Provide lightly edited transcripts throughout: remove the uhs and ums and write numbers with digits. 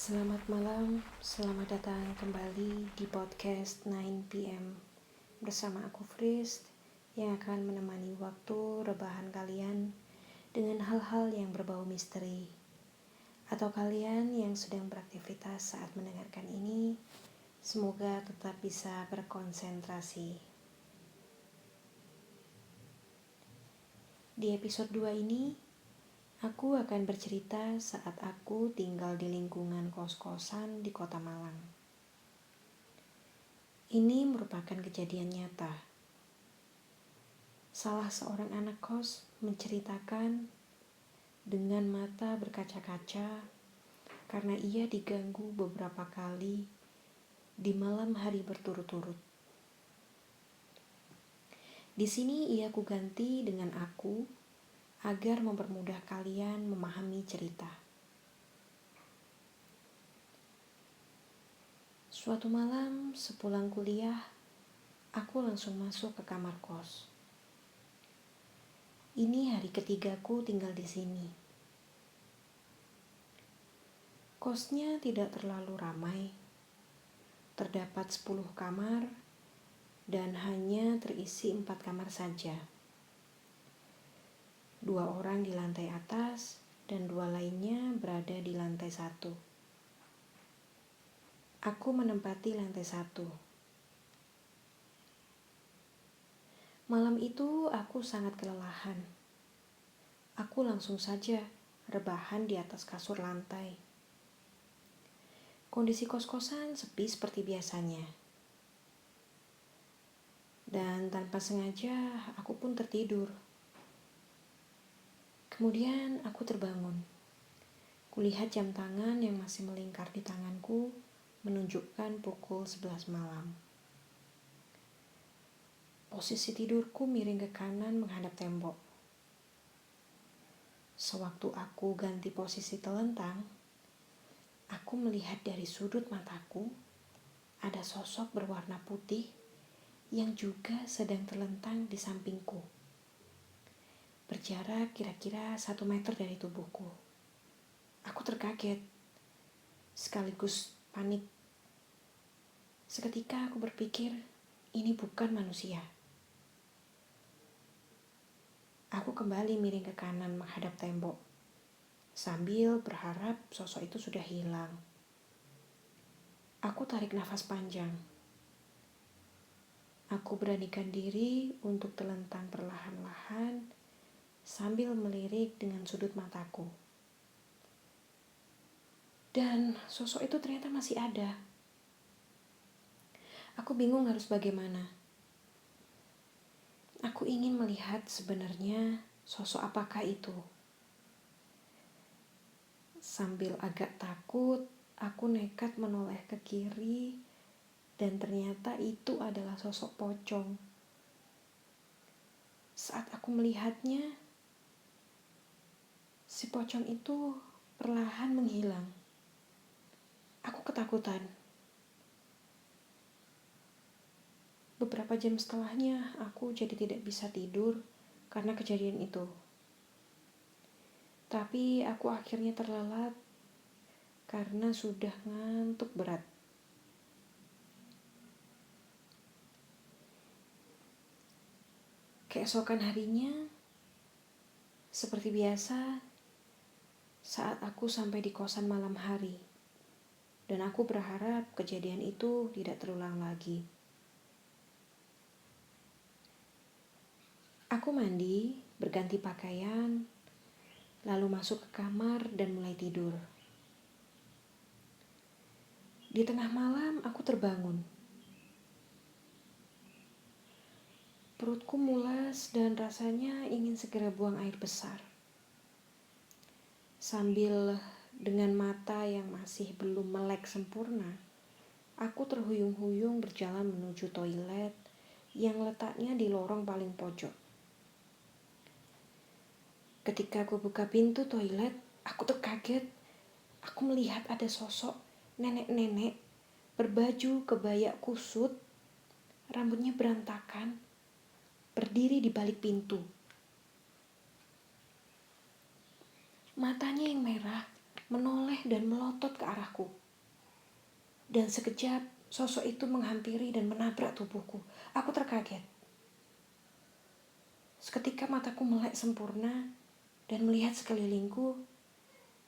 Selamat malam, selamat datang kembali di podcast 9 PM bersama aku Fris yang akan menemani waktu rebahan kalian dengan hal-hal yang berbau misteri. Atau kalian yang sedang beraktivitas saat mendengarkan ini, semoga tetap bisa berkonsentrasi. Di episode 2 ini, aku akan bercerita saat aku tinggal di lingkungan kos-kosan di kota Malang. Ini merupakan kejadian nyata. Salah seorang anak kos menceritakan dengan mata berkaca-kaca karena ia diganggu beberapa kali di malam hari berturut-turut. Di sini ia kuganti dengan aku agar mempermudah kalian memahami cerita. Suatu malam sepulang kuliah, aku langsung masuk ke kamar kos. Ini hari ketigaku tinggal di sini. Kosnya tidak terlalu ramai. Terdapat 10 kamar dan hanya terisi 4 kamar saja. 2 orang di lantai atas dan 2 lainnya berada di lantai 1. Aku menempati lantai 1. Malam itu aku sangat kelelahan. Aku langsung saja rebahan di atas kasur lantai. Kondisi kos-kosan sepi seperti biasanya. Dan tanpa sengaja aku pun tertidur. Kemudian aku terbangun. Kulihat jam tangan yang masih melingkar di tanganku menunjukkan pukul 11 malam. Posisi tidurku miring ke kanan menghadap tembok. Sewaktu aku ganti posisi telentang, aku melihat dari sudut mataku ada sosok berwarna putih yang juga sedang terlentang di sampingku. Berjarak kira-kira 1 meter dari tubuhku. Aku terkaget, sekaligus panik. Seketika aku berpikir, ini bukan manusia. Aku kembali miring ke kanan menghadap tembok, sambil berharap sosok itu sudah hilang. Aku tarik nafas panjang. Aku beranikan diri untuk terlentang perlahan-lahan sambil melirik dengan sudut mataku. Dan sosok itu ternyata masih ada. Aku bingung harus bagaimana. Aku ingin melihat sebenarnya sosok apakah itu. Sambil agak takut, aku nekat menoleh ke kiri dan ternyata itu adalah sosok pocong. Saat aku melihatnya, si pocong itu perlahan menghilang. Aku ketakutan. Beberapa jam setelahnya, aku jadi tidak bisa tidur karena kejadian itu. Tapi aku akhirnya terlelap karena sudah ngantuk berat. Keesokan harinya, seperti biasa, saat aku sampai di kosan malam hari, dan aku berharap kejadian itu tidak terulang lagi. Aku mandi, berganti pakaian, lalu masuk ke kamar dan mulai tidur. Di tengah malam aku terbangun. Perutku mulas dan rasanya ingin segera buang air besar. Sambil dengan mata yang masih belum melek sempurna, aku terhuyung-huyung berjalan menuju toilet yang letaknya di lorong paling pojok. Ketika aku buka pintu toilet, aku terkaget. Aku melihat ada sosok nenek-nenek berbaju kebaya kusut, rambutnya berantakan, berdiri di balik pintu. Matanya yang merah menoleh dan melotot ke arahku. Dan sekejap, sosok itu menghampiri dan menabrak tubuhku. Aku terkaget. Seketika mataku melek sempurna dan melihat sekelilingku,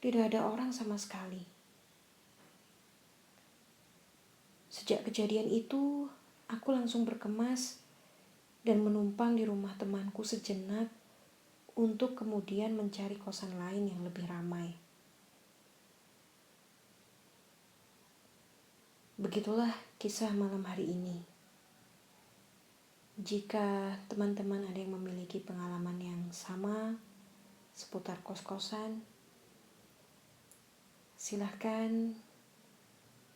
tidak ada orang sama sekali. Sejak kejadian itu, aku langsung berkemas dan menumpang di rumah temanku sejenak untuk kemudian mencari kosan lain yang lebih ramai. Begitulah kisah malam hari ini. Jika teman-teman ada yang memiliki pengalaman yang sama seputar kos-kosan, silahkan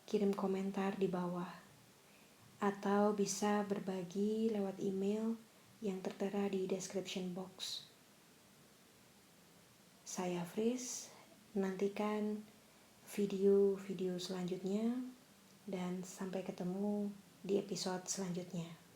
kirim komentar di bawah atau bisa berbagi lewat email yang tertera di description box. Saya Fris, nantikan video-video selanjutnya dan sampai ketemu di episode selanjutnya.